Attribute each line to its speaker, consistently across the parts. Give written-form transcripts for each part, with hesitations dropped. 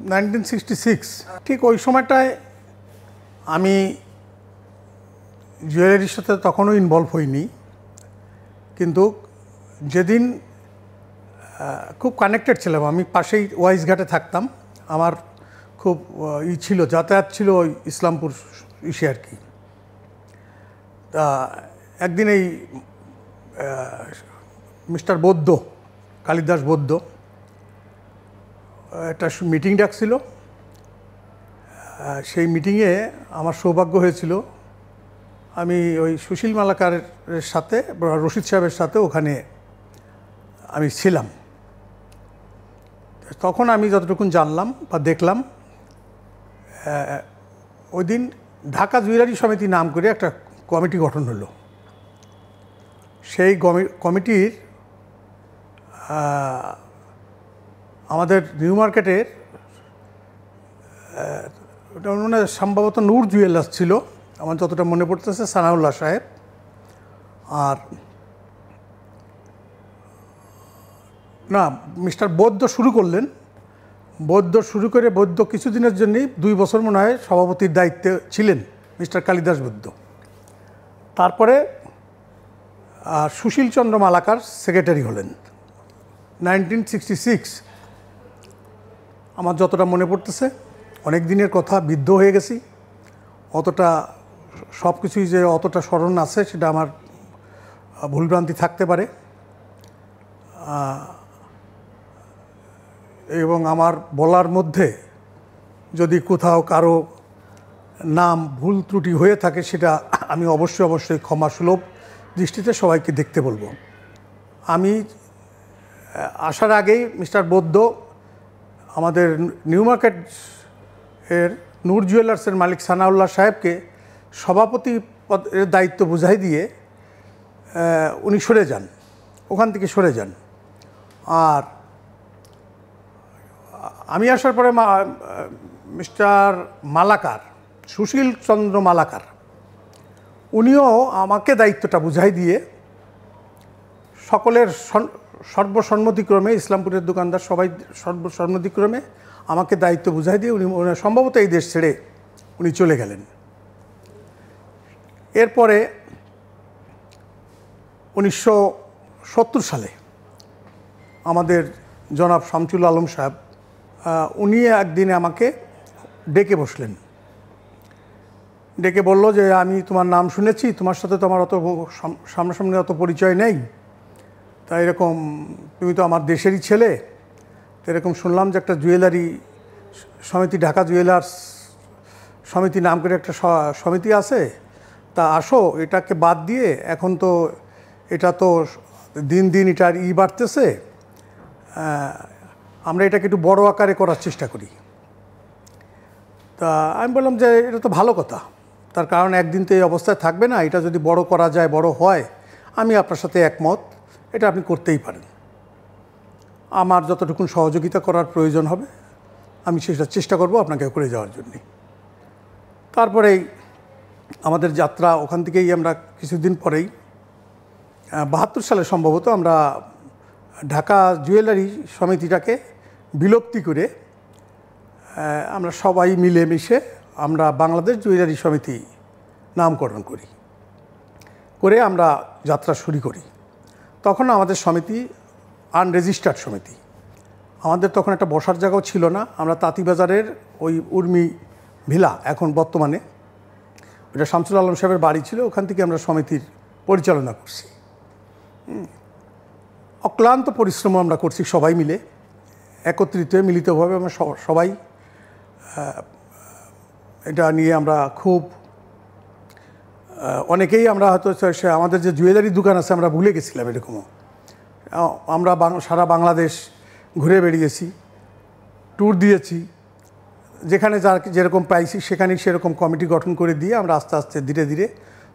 Speaker 1: 1966 ঠিক ওই সময়টায় আমি জুয়েলারির সাথে তখনও ইনভলভ হইনি, কিন্তু যেদিন খুব কানেক্টেড ছিলাম, আমি পাশেই ওয়াইজঘাটে থাকতাম, আমার খুব ছিল, যাতায়াত ছিল ওই ইসলামপুর ইসে আর কি। তা একদিন এই মিস্টার বৌদ্ধ, কালিদাস বৌদ্ধ একটা মিটিং ডাকছিল। সেই মিটিংয়ে আমার সৌভাগ্য হয়েছিল, আমি ওই সুশীল মালাকারের সাথে, রশিদ সাহেবের সাথে ওখানে আমি ছিলাম। তখন আমি যতটুকু জানলাম বা দেখলাম, ওই দিন ঢাকা জুয়েলারি সমিতি নাম করে একটা কমিটি গঠন হলো। সেই কমিটির আমাদের নিউ মার্কেটের ওটা মানে সম্ভবত নূর জুয়েলার্স ছিল, আমার যতটা মনে পড়তেছে, সানাউল্লাহ সাহেব। আর না, মিস্টার বৌদ্ধ শুরু করলেন। বৌদ্ধ শুরু করে বৌদ্ধ কিছুদিনের জন্যই 2 বছর মনে হয় সভাপতির দায়িত্বে ছিলেন মিস্টার কালিদাস বৌদ্ধ। তারপরে সুশীল চন্দ্র মালাকার সেক্রেটারি হলেন 1966। আমার যতটা মনে পড়তেছে, অনেক দিনের কথা, বৃদ্ধ হয়ে গেছি, অতটা সব কিছুই যে অতটা স্মরণ আছে সেটা আমার ভুলভ্রান্তি থাকতে পারে। এবং আমার বলার মধ্যে যদি কোথাও কারো নাম ভুল ত্রুটি হয়ে থাকে, সেটা আমি অবশ্যই ক্ষমাসুলভ দৃষ্টিতে সবাইকে দেখতে বলবো। আমি আসার আগেই মিস্টার বৌদ্ধ আমাদের নিউ মার্কেট এর নূর জুয়েলার্সের মালিক সানাউল্লাহ সাহেবকে সভাপতি পদের দায়িত্ব বুঝাই দিয়ে উনি সরে যান, ওখান থেকে সরে যান। আর আমি আসার পরে মিস্টার মালাকার, সুশীল চন্দ্র মালাকার, উনিও আমাকে দায়িত্বটা বুঝাই দিয়ে সকলের সর্বসম্মতিক্রমে, ইসলামপুরের দোকানদার সবাই সর্বসম্মতিক্রমে আমাকে দায়িত্ব বুঝাই দিয়ে উনি সম্ভবত এই দেশ ছেড়ে উনি চলে গেলেন। এরপরে 1970 সালে আমাদের জনাব শামসুল আলম সাহেব, উনি একদিনে আমাকে ডেকে বসলেন, ডেকে বলল যে আমি তোমার নাম শুনেছি, তোমার সাথে তো আমার অত সামনাসামনি অত পরিচয় নেই, তা এরকম তুমি তো আমার দেশেরই ছেলে, তো এরকম শুনলাম যে একটা জুয়েলারি সমিতি, ঢাকা জুয়েলার্স সমিতি নাম করে একটা সমিতি আছে, তা আসো, এটাকে বাদ দিয়ে এখন তো এটা তো দিন দিন এটার বাড়তেছে, আমরা এটাকে একটু বড় আকারে করার চেষ্টা করি। তা আমি বললাম যে এটা তো ভালো কথা, তার কারণ একদিন তো এই অবস্থায় থাকবে না, এটা যদি বড় করা যায়, বড় হয়, আমি আপনার সাথে একমত, এটা আপনি করতেই পারেন। আমার যতটুকু সহযোগিতা করার প্রয়োজন হবে আমি সেটা চেষ্টা করব আপনাকে করে যাওয়ার জন্যে। তারপরেই আমাদের যাত্রা, ওখান থেকেই আমরা কিছুদিন পরেই 72 সালে সম্ভবত আমরা ঢাকা জুয়েলারি সমিতিটাকে বিলুপ্তি করে আমরা সবাই মিলেমিশে আমরা বাংলাদেশ জুয়েলারি সমিতি নামকরণ করি, করে আমরা যাত্রা শুরু করি। তখন আমাদের সমিতি আনরেজিস্টার্ড সমিতি, আমাদের তখন একটা বসার জায়গাও ছিল না। আমরা তাঁতিবাজারের ওই উর্মি ভিলা, এখন বর্তমানে ওটা শামসুল আলম সাহেবের বাড়ি ছিল, ওখান থেকে আমরা সমিতির পরিচালনা করছি। অক্লান্ত পরিশ্রম আমরা করছি সবাই মিলে, একত্রিত মিলিতভাবে আমরা সবাই এটা নিয়ে আমরা খুব অনেকেই আমরা হয়তো আমাদের যে জুয়েলারি দোকান আছে আমরা ভুলে গেছিলাম, এরকমও আমরা সারা বাংলাদেশ ঘুরে বেরিয়েছি, ট্যুর দিয়েছি, যেখানে যার যেরকম পাইছি সেখানেই সেরকম কমিটি গঠন করে দিয়ে আমরা আস্তে আস্তে ধীরে ধীরে,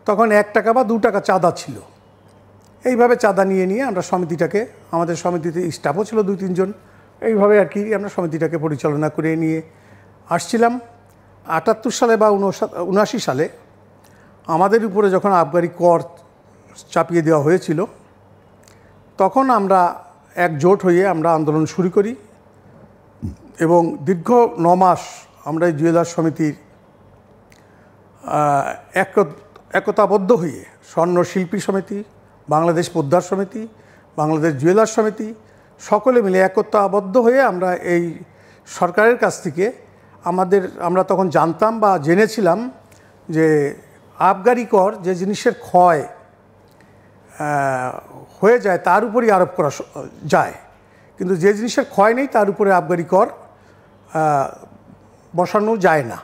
Speaker 1: তখন 1 টাকা বা 2 টাকা চাঁদা ছিল, এইভাবে চাঁদা নিয়ে নিয়ে আমরা সমিতিটাকে, আমাদের সমিতিতে স্টাফও ছিল 2-3 জন, এইভাবে আর কি আমরা সমিতিটাকে পরিচালনা করে নিয়ে আসছিলাম। 78 সালে বা 79 সালে আমাদের উপরে যখন আবগারি কর চাপিয়ে দেওয়া হয়েছিল, তখন আমরা একজোট হয়ে আমরা আন্দোলন শুরু করি। এবং দীর্ঘ 9 মাস আমরা এই জুয়েলার্স সমিতির একতাবদ্ধ হয়ে স্বর্ণ শিল্পী সমিতি, বাংলাদেশ পোদ্দার সমিতি, বাংলাদেশ জুয়েলার্স সমিতি সকলে মিলে একতাবদ্ধ হয়ে আমরা এই সরকারের কাছ থেকে আমরা তখন জানতাম বা জেনেছিলাম যে আবগারি কর যে জিনিসের ক্ষয় হয়ে যায় তার উপরই আরোপ করা যায়, কিন্তু যে জিনিসের ক্ষয় নেই তার উপরে আবগারি কর বসানো যায় না।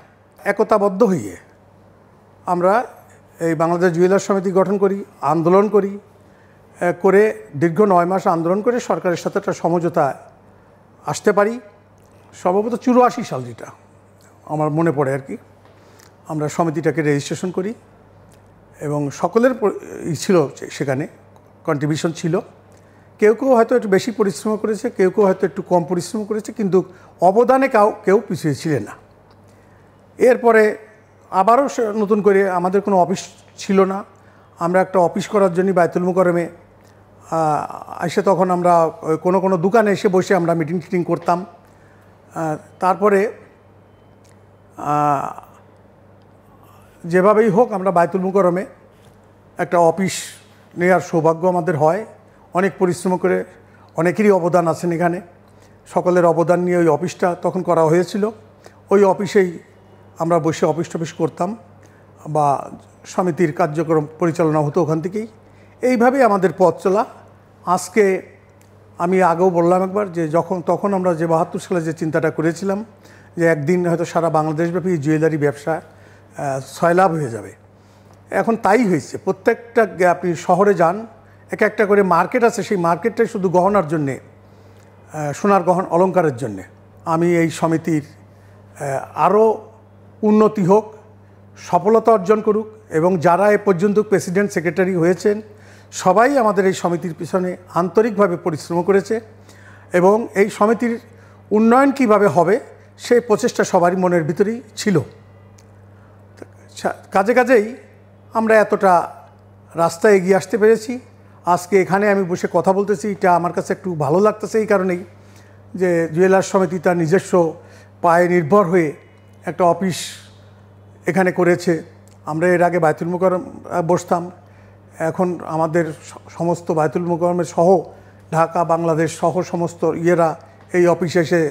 Speaker 1: একতাবদ্ধ হয়ে আমরা এই বাংলাদেশ জুয়েলার্স সমিতি গঠন করি, আন্দোলন করি, করে দীর্ঘ 9 মাস আন্দোলন করে সরকারের সাথে একটা সমঝোতা আসতে পারি। সম্ভবত 84 সাল, যেটা আমার মনে পড়ে আর কি, আমরা সমিতিটাকে রেজিস্ট্রেশন করি এবং সকলের ছিল সেখানে কন্ট্রিবিউশন ছিল। কেউ কেউ হয়তো একটু বেশি পরিশ্রম করেছে, কেউ কেউ হয়তো একটু কম পরিশ্রম করেছে, কিন্তু অবদানে কেউ পিছিয়ে ছিলেন না। এরপরে আবারও নতুন করে আমাদের কোনো অফিস ছিল না, আমরা একটা অফিস করার জন্য বায়তুল মোকাররমে এসে তখন আমরা কোনো দোকানে এসে বসে আমরা মিটিং টিটিং করতাম। তারপরে যেভাবেই হোক আমরা বায়তুল মোকাররমে একটা অফিস নেওয়ার সৌভাগ্য আমাদের হয়। অনেক পরিশ্রম করে, অনেকেরই অবদান আছেন এখানে, সকলের অবদান নিয়ে ওই অফিসটা তখন করা হয়েছিল। ওই অফিসেই আমরা বসে অফিস টফিস করতাম বা সমিতির কার্যক্রম পরিচালনা হতো ওখান থেকেই। এইভাবেই আমাদের পথ চলা। আজকে আমি আগেও বললাম একবার যে তখন আমরা যে 72 সালে যে চিন্তাটা করেছিলাম যে একদিন হয়তো সারা বাংলাদেশব্যাপী জুয়েলারি ব্যবসা সয়লাভ হয়ে যাবে, এখন তাই হয়েছে। প্রত্যেকটা আপনি শহরে যান, একটা করে মার্কেট আছে, সেই মার্কেটটাই শুধু গহনার জন্যে, সোনার গহন অলংকারের জন্যে। আমি এই সমিতির আরও উন্নতি হোক, সফলতা অর্জন করুক, এবং যারা এ পর্যন্ত প্রেসিডেন্ট সেক্রেটারি হয়েছেন সবাই আমাদের এই সমিতির পিছনে আন্তরিকভাবে পরিশ্রম করেছে এবং এই সমিতির উন্নয়ন কিভাবে হবে সেই প্রচেষ্টা সবারই মনের ভিতরেই ছিল। কাজেই আমরা এতটা রাস্তায় এগিয়ে আসতে পেরেছি। আজকে এখানে আমি বসে কথা বলতেছি, এটা আমার কাছে একটু ভালো লাগতেছে এই কারণেই যে জুয়েলার্স সমিতি তার নিজস্ব পায়ে নির্ভর হয়ে একটা অফিস এখানে করেছে। আমরা এর আগে বায়তুল মোকাররম বসতাম, এখন আমাদের সমস্ত বায়তুল মোকাররমের সহ ঢাকা, বাংলাদেশ সহ সমস্ত ইয়েরা এই অফিসে এসে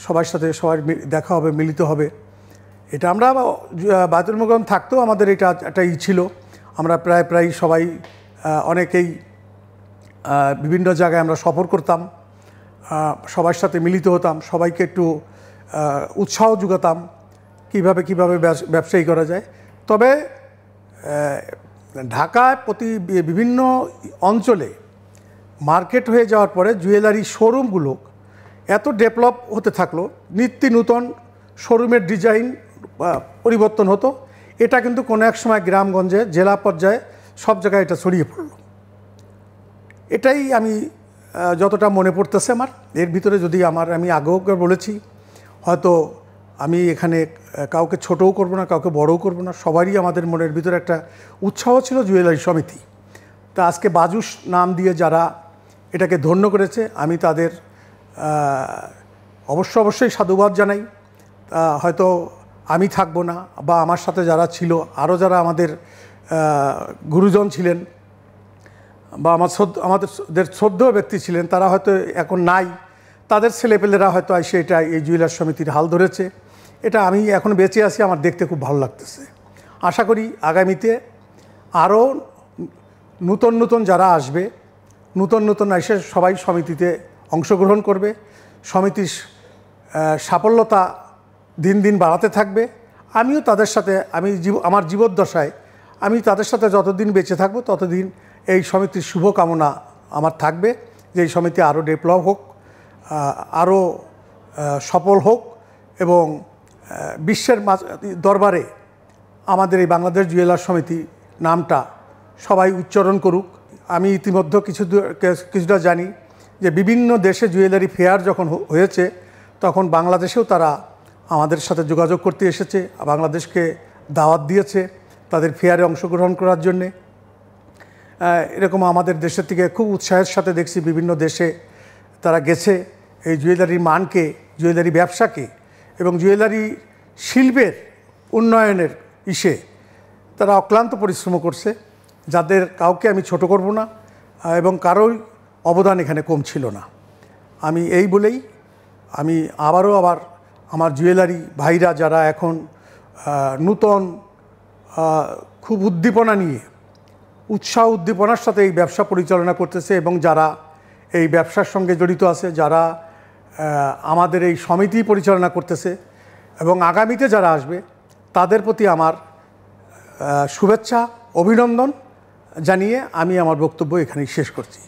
Speaker 1: সবার সাথে সবার দেখা হবে, মিলিত হবে। এটা আমরা বায়তুল মোকাররম থাকতেও আমাদের এটা একটা ছিল। আমরা প্রায় সবাই অনেকেই বিভিন্ন জায়গায় আমরা সফর করতাম, সবার সাথে মিলিত হতাম, সবাইকে একটু উৎসাহ যোগাতাম কিভাবে ব্যবসায়ী করা যায়। তবে ঢাকায় বিভিন্ন অঞ্চলে মার্কেট হয়ে যাওয়ার পরে জুয়েলারি শোরুমগুলো এত ডেভেলপ হতে থাকলো, নিত্য নূতন শোরুমের ডিজাইন পরিবর্তন হতো। এটা কিন্তু কোনো এক সময় গ্রামগঞ্জে, জেলা পর্যায়ে সব জায়গায় এটা ছড়িয়ে পড়লো। এটাই আমি যতটা মনে পড়তেছে আমার। এর ভিতরে যদি আমি আগেও বলেছি, হয়তো আমি এখানে কাউকে ছোটও করব না, কাউকে বড়ও করব না, সবারই আমাদের মনের ভিতরে একটা উৎসাহ ছিল জুয়েলারি সমিতি। তা আজকে বাজুস নাম দিয়ে যারা এটাকে ধন্য করেছে, আমি তাদের অবশ্যই সাধুবাদ জানাই। হয়তো আমি থাকবো না, বা আমার সাথে যারা ছিল, আরও যারা আমাদের গুরুজন ছিলেন বা আমাদের শ্রদ্ধেয় ব্যক্তি ছিলেন, তারা হয়তো এখন নাই, তাদের ছেলেপেলেরা হয়তো এসে এই জুয়েলার্স সমিতির হাল ধরেছে। এটা আমি এখন বেঁচে আছি, আমার দেখতে খুব ভালো লাগতেছে। আশা করি আগামীতে আরও নূতন যারা আসবে, নূতন এসে সবাই সমিতিতে অংশগ্রহণ করবে, সমিতির সাফল্যতা দিন দিন বাড়াতে থাকবে। আমিও তাদের সাথে, আমার জীবদ্দশায় আমি তাদের সাথে যতদিন বেঁচে থাকব ততদিন এই সমিতির শুভকামনা আমার থাকবে, যে এই সমিতি আরও ডেভেলপ হোক, আরও সফল হোক এবং বিশ্বের দরবারে আমাদের এই বাংলাদেশ জুয়েলার্স সমিতি নামটা সবাই উচ্চারণ করুক। আমি ইতিমধ্যে কিছুটা জানি যে বিভিন্ন দেশে জুয়েলারি ফেয়ার যখন হয়েছে তখন বাংলাদেশেও তারা আমাদের সাথে যোগাযোগ করতে এসেছে, বাংলাদেশকে দাওয়াত দিয়েছে তাদের ফেয়ারে অংশগ্রহণ করার জন্যে। এরকম আমাদের দেশের থেকে খুব উৎসাহের সাথে দেখছি বিভিন্ন দেশে তারা গেছে এই জুয়েলারির মানকে জুয়েলারি ব্যবসাকে এবং জুয়েলারি শিল্পের উন্নয়নের ইসে তারা অক্লান্ত পরিশ্রম করছে, যাদের কাউকে আমি ছোট করব না এবং কারোই অবদান এখানে কম ছিল না। আমি এই বলেই আমি আবার আমার জুয়েলারি ভাইরা যারা এখন নূতন খুব উদ্দীপনা নিয়ে উৎসাহ উদ্দীপনার সাথে এই ব্যবসা পরিচালনা করতেছে এবং যারা এই ব্যবসার সঙ্গে জড়িত আছে, যারা আমাদের এই সমিতি পরিচালনা করতেছে এবং আগামীতে যারা আসবে, তাদের প্রতি আমার শুভেচ্ছা অভিনন্দন জানিয়ে আমি আমার বক্তব্য এখানেই শেষ করছি।